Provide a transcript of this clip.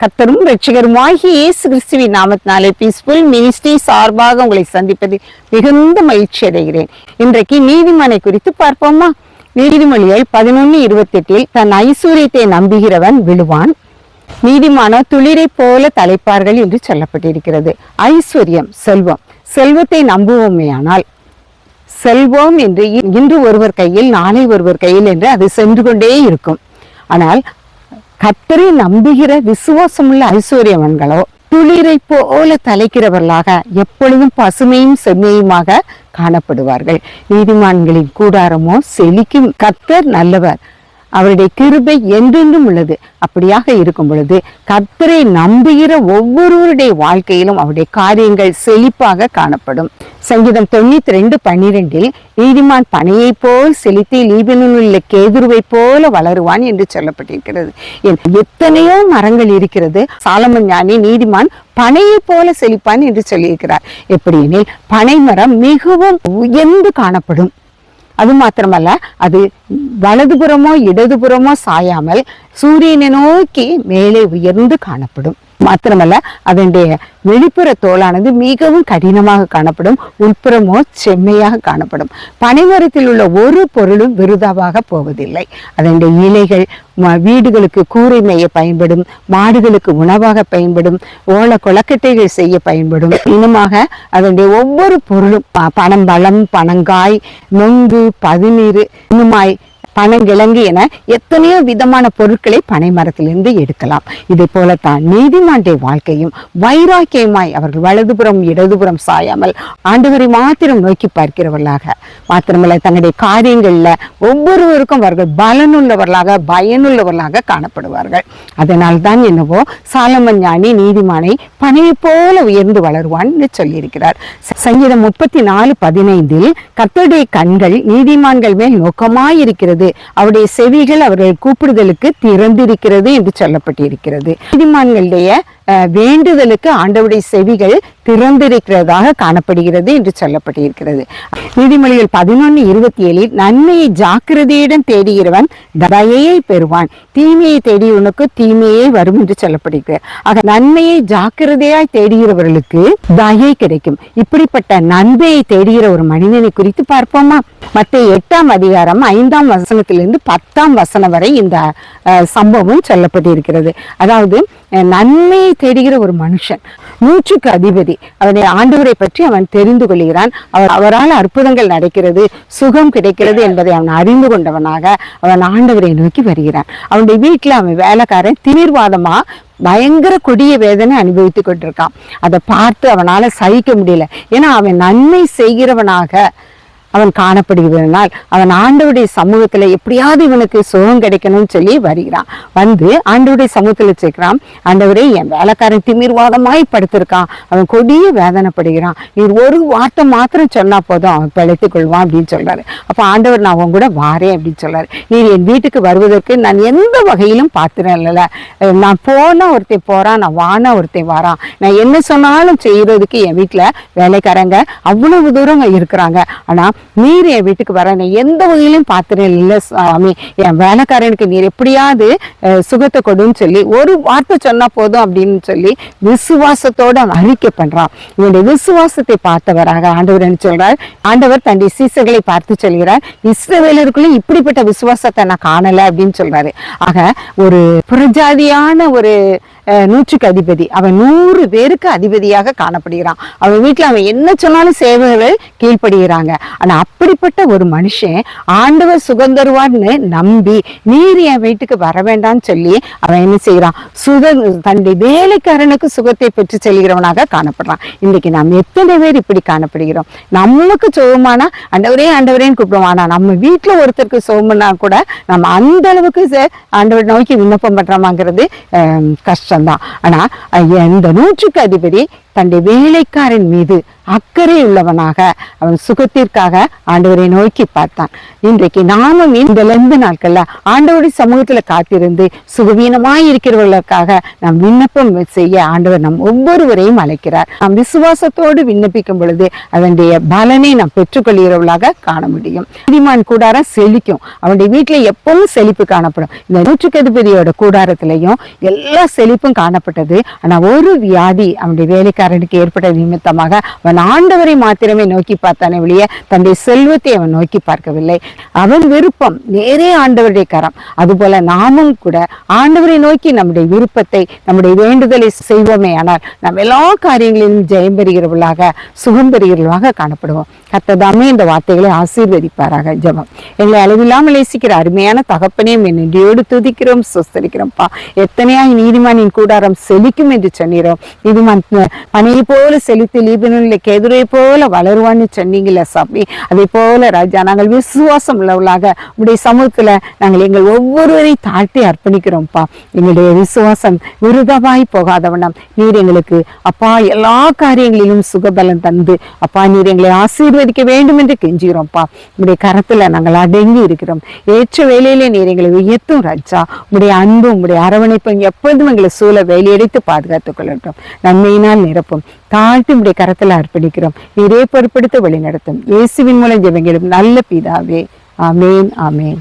கர்த்தரும் இரட்சகருமாகிய இயேசு கிறிஸ்துவின் நாமத்தினாலே பீஸ்ஃபுல் மினிஸ்ட்ரி சார்பாக உங்களை சந்திப்பதில் மிகுந்த மகிழ்ச்சி அடைகிறேன். இன்றைக்கு நீதிமானை குறித்து பார்ப்போமா? நீதிமொழிகள் 11:28 தன் ஐஸ்வர்யத்தை நம்புகிறவன் விழுவான், நீதிமானோ துளிரை போல தலைப்பார்கள் என்று சொல்லப்பட்டிருக்கிறது. ஐஸ்வர்யம், செல்வம். செல்வத்தை நம்புவோமேயானால் செல்வம் என்று இன்று ஒருவர் கையில் நாளை ஒருவர் கையில் என்று அது சென்று கொண்டே இருக்கும். ஆனால் கர்த்தரை நம்புகிற விசுவாசமுள்ள ஐஸ்வர்யவான்களோ துளிரை போல தலைக்கிறவர்களாக எப்பொழுதும் பசுமையும் செம்மையுமாக காணப்படுவார்கள். நீதிமான்களின் கூடாரமோ செழிக்கும். கர்த்தர் நல்லவர், அவருடைய கிருபை என்றென்றும் உள்ளது. அப்படியாக இருக்கும் பொழுது கர்த்தரை நம்புகிற ஒவ்வொருவருடைய வாழ்க்கையிலும் அவருடைய காரியங்கள் செழிப்பாக காணப்படும். சங்கீதம் 92:12 நீதிமான் பனையை போல் செழித்து லீபனோனில் உள்ள கேதுருவை போல வளருவான் என்று சொல்லப்பட்டிருக்கிறது. எத்தனையோ மரங்கள் இருக்கிறது. சாலமன் ஞானி நீதிமான் பனையை போல செழிப்பான் என்று சொல்லியிருக்கிறார். எப்படி எனில் பனை மரம் மிகவும் உயர்ந்து காணப்படும். அது மாத்திரமல்ல, அது வலதுபுறமோ இடதுபுறமோ சாயாமல் சூரியனை நோக்கி மேலே உயர்ந்து காணப்படும். மாத்திரமல்ல, அதனுடைய வெளிப்புற தோலானது மிகவும் கடினமாக காணப்படும், உட்புறமோ செம்மையாக காணப்படும். பனைமரத்தில் உள்ள ஒரு பொருளும் விருதாவாக போவதில்லை. அதனுடைய இலைகள் வீடுகளுக்கு கூரை மேய பயன்படும், மாடுகளுக்கு உணவாக பயன்படும், ஓல கொலக்கட்டைகள் செய்ய பயன்படும். இன்னுமாக அதனுடைய ஒவ்வொரு பொருளும் பனம்பழம், பனங்காய், நொங்கு, பதுநீர், இன்னுமாய் பனங்கிழங்கு என எத்தனையோ விதமான பொருட்களை பனை மரத்திலிருந்து எடுக்கலாம். இதை போலத்தான் நீதிமானுடைய வாழ்க்கையும் வைராக்கியமாய் அவர்கள் வலதுபுறம் இடதுபுறம் சாயாமல் ஆண்டவரை மாத்திரம் நோக்கி பார்க்கிறவர்களாக, மாத்திரமல்ல தங்களுடைய காரியங்கள்ல ஒவ்வொருவருக்கும் அவர்கள் பலனுள்ளவர்களாக பயனுள்ளவர்களாக காணப்படுவார்கள். அதனால் தான் என்னவோ சாலமன் ஞானி நீதிமானை பனையை போல உயர்ந்து வளருவான் என்று சொல்லியிருக்கிறார். சங்கீதம் 34:15 கர்த்தருடைய கண்கள் நீதிமான்கள் மேல் நோக்கமாயிருக்கிறது, அவருடைய செவிகள் அவர்கள் கூப்பிடுதலுக்கு திறந்திருக்கிறது என்று சொல்லப்பட்டிருக்கிறது. நீதிமான்களுடைய வேண்டுதலுக்கு ஆண்டவருடைய செவிகள் திறந்திருக்கிறதாக காணப்படுகிறது என்று சொல்லப்பட்டிருக்கிறது. நீதிமொழிகள் 11:27 நன்மையை ஜாக்கிரதையுடன் தேடுகிறவன் தயையை பெறுவான், தீமையை தேடியவனுக்கு தீமையே வரும் என்று சொல்லப்படுகிறது. ஆக நன்மையை ஜாக்கிரதையாய் தேடுகிறவர்களுக்கு தயை கிடைக்கும். இப்படிப்பட்ட நன்மையை தேடுகிற ஒரு மனிதனை குறித்து பார்ப்போமா? மத்தேயு 8:5 10 வரை இந்த சம்பவம் சொல்லப்பட்டிருக்கிறது. அதாவது நன்மையை தேடுகிற ஒரு மனுஷன் 100க்கு அதிபதி. அவனுடைய ஆண்டவரை பற்றி அவன் தெரிந்து கொள்கிறான். அவரால் அற்புதங்கள் நடக்கிறது, சுகம் கிடைக்கிறது என்பதை அவன் அறிந்து கொண்டவனாக அவன் ஆண்டவரை நோக்கி வருகிறான். அவனுடைய வீட்டுல அவன் வேலைக்காரன் திமிர்வாதமா பயங்கர கொடிய வேதனை அனுபவித்துக் கொண்டிருக்கான். அதை பார்த்து அவனால சகிக்க முடியல. ஏன்னா அவன் நன்மை செய்கிறவனாக அவன் காணப்படுகிறதுனால் அவன் ஆண்டவருடைய சமூகத்துல எப்படியாவது இவனுக்கு சுகம் கிடைக்கணும்னு சொல்லி வருகிறான். வந்து ஆண்டவருடைய சமூகத்துல சேர்க்கிறான். ஆண்டவரே, என் வேலைக்காரன் திமிர்வாதமாய் படுத்திருக்கான், அவன் கொடிய வேதனைப்படுகிறான், நீர் ஒரு வார்த்தை மாத்திரம் சொன்னா போதும் அவன் பிழைத்துக் கொள்வான் அப்படின்னு சொல்றாரு. அப்ப ஆண்டவர், நான் அவன் கூட வாரேன் அப்படின்னு சொல்றாரு. நீர் என் வீட்டுக்கு வருவதற்கு நான் எந்த வகையிலும் பாத்திரம் இல்லைல்ல. நான் போனா ஒருத்தன் போறான், நான் வானா ஒருத்தன் வாரான், நான் என்ன சொன்னாலும் செய்யறதுக்கு என் வீட்டுல வேலைக்காரங்க அவ்வளவு தூரம் இருக்கிறாங்க. ஆனா நீர் என் வீட்டுக்கு வர எந்த வகையிலும் பாத்திரம் இல்லை சுவாமி, என் வேலைக்காரனுக்கு நீர் எப்படியாவது சுகத்தை கொடுன்னு சொல்லி ஒரு வார்த்தை சொன்னா போதும் அப்படின்னு சொல்லி விசுவாசத்தோட அறிக்கை பண்றான். இவனுடைய விசுவாசத்தை பார்த்தவராக ஆண்டவர் என்ன சொல்றார்? ஆண்டவர் தன்னுடைய சீசர்களை பார்த்து சொல்கிறார், இஸ்ரவேலருக்குள்ள இப்படிப்பட்ட விசுவாசத்தை நான் காணல அப்படின்னு சொல்றாரு. ஆக ஒரு புறஜாதியான ஒரு 100க்கு அதிபதி, அவன் 100 பேருக்கு அதிபதியாக காணப்படுகிறான். அவன் வீட்டுல அவன் என்ன சொன்னாலும் சேவகர்கள் கீழ்ப்படுகிறாங்க. ஆனா அப்படிப்பட்ட ஒரு மனுஷன் ஆண்டவர் சுகம் தருவார்னு நம்பி நீர் என் வீட்டுக்கு வர வேண்டாம்னு சொல்லி அவன் என்ன செய்யறான்? தன்னுடைய வேலைக்காரனுக்கு சுகத்தை பெற்று செல்கிறவனாக காணப்படுறான். இன்னைக்கு நாம் எத்தனை பேர் இப்படி காணப்படுகிறோம்? நமக்கு சுகமானா ஆண்டவரே ஆண்டவரேன்னு கூப்பிடுவோம். ஆனா நம்ம வீட்டுல ஒருத்தருக்கு சுகம்னா கூட நம்ம அந்த அளவுக்கு ஆண்டவர் நோக்கி விண்ணப்பம் பண்றோமாங்கிறது கஷ்டம் தான். ஆனா இந்த 100க்கு அதிபதி தன்னுடைய வேலைக்காரன் மீது அக்கறை உள்ளவனாக அவன் சுகத்திற்காக ஆண்டவரை நோக்கி பார்த்தான். இன்றைக்கு நாமும் இந்த லெந்து நாட்கள்ல ஆண்டவருடைய சமூகத்துல காத்திருந்து சுகவீனமாய் இருக்கிறவர்களுக்காக நாம் விண்ணப்பம் செய்ய ஆண்டவர் நம் ஒவ்வொருவரையும் அழைக்கிறார். நாம் விசுவாசத்தோடு விண்ணப்பிக்கும் பொழுது அதனுடைய பலனை நாம் பெற்றுக்கொள்கிறவர்களாக காண முடியும். நீதிமான் கூடாரம் செழிக்கும். அவனுடைய வீட்டுல எப்பவும் செழிப்பு காணப்படும். இந்த நூற்றுக்கதிபதியோட கூடாரத்திலையும் எல்லா செழிப்பும் காணப்பட்டது. ஆனா ஒரு வியாதி அவனுடைய வேலைக்காரனுக்கு ஏற்பட்ட நிமித்தமாக அவன் ஆண்டவரை மாத்திரமே நோக்கி பார்த்தானே ஒழிய தன்னுடைய செல்வத்தை அவன் நோக்கி பார்க்கவில்லை. அவன் விருப்பம் நேரே ஆண்டவருடைய கரம். அதுபோல நாமும் கூட ஆண்டவரை நோக்கி நம்முடைய விருப்பத்தை நம்முடைய வேண்டுதலை செய்வோமே ஆனால் நாம் எல்லா காரியங்களிலும் ஜெயம் பெறுகிறவர்களாக சுகம் பெறுகிறவர்களாக காணப்படுவோம். கர்த்ததாமே இந்த வார்த்தைகளை ஆசீர்வதிப்பாராக. ஜெபம். எங்களை அளவில்லாமல் நேசிக்கிற அருமையான தகப்பனே, நன்றியோடு துதிக்கிறோம், சொஸ்தரிக்கிறோம்ப்பா. எத்தனையாய் நீதிமானின் கூடாரம் செழிக்கும் என்று சொன்னீரோம். நீதிமான் பனையை போல செழித்து லீபனோனிலே கேதுரை போல வளருவான்னு சொன்னீங்கல்ல சாமி. அதே போல ராஜா, நாங்கள் விசுவாசம் உள்ளவர்களாக உடைய சமூகத்துல நாங்கள் எங்கள் ஒவ்வொருவரையும் தாழ்த்தி அர்ப்பணிக்கிறோம்ப்பா. எங்களுடைய விசுவாசம் விருதமாய் போகாதவண்ணம் நீர் எங்களுக்கு அப்பா எல்லா காரியங்களிலும் சுகபலம் தந்து அப்பா நீர் எங்களை ஆசீர்வதிக்க வேண்டும் என்று கெஞ்சுகிறோம்ப்பா. உடைய கரத்துல நாங்கள் அடங்கி இருக்கிறோம். ஏற்ற வேலையிலே நீர் எங்களை உயர்த்தும் ராஜா. உடைய அன்பும் உடைய அரவணைப்பும் எப்பொழுதும் எங்களை சூழ வேலையடைத்து பாதுகாத்துக் கொள்ளட்டும். நன்மையினால் நிரப்பும். தாழ்த்தி உடைய கரத்துல அர்ப்பணிக்கிறோம். நீரே பொறுப்படுத்த வழி நடத்தும். இயேசுவின் மூலம் ஜெபங்களும் நல்ல பிதாவே. ஆமேன், ஆமேன்.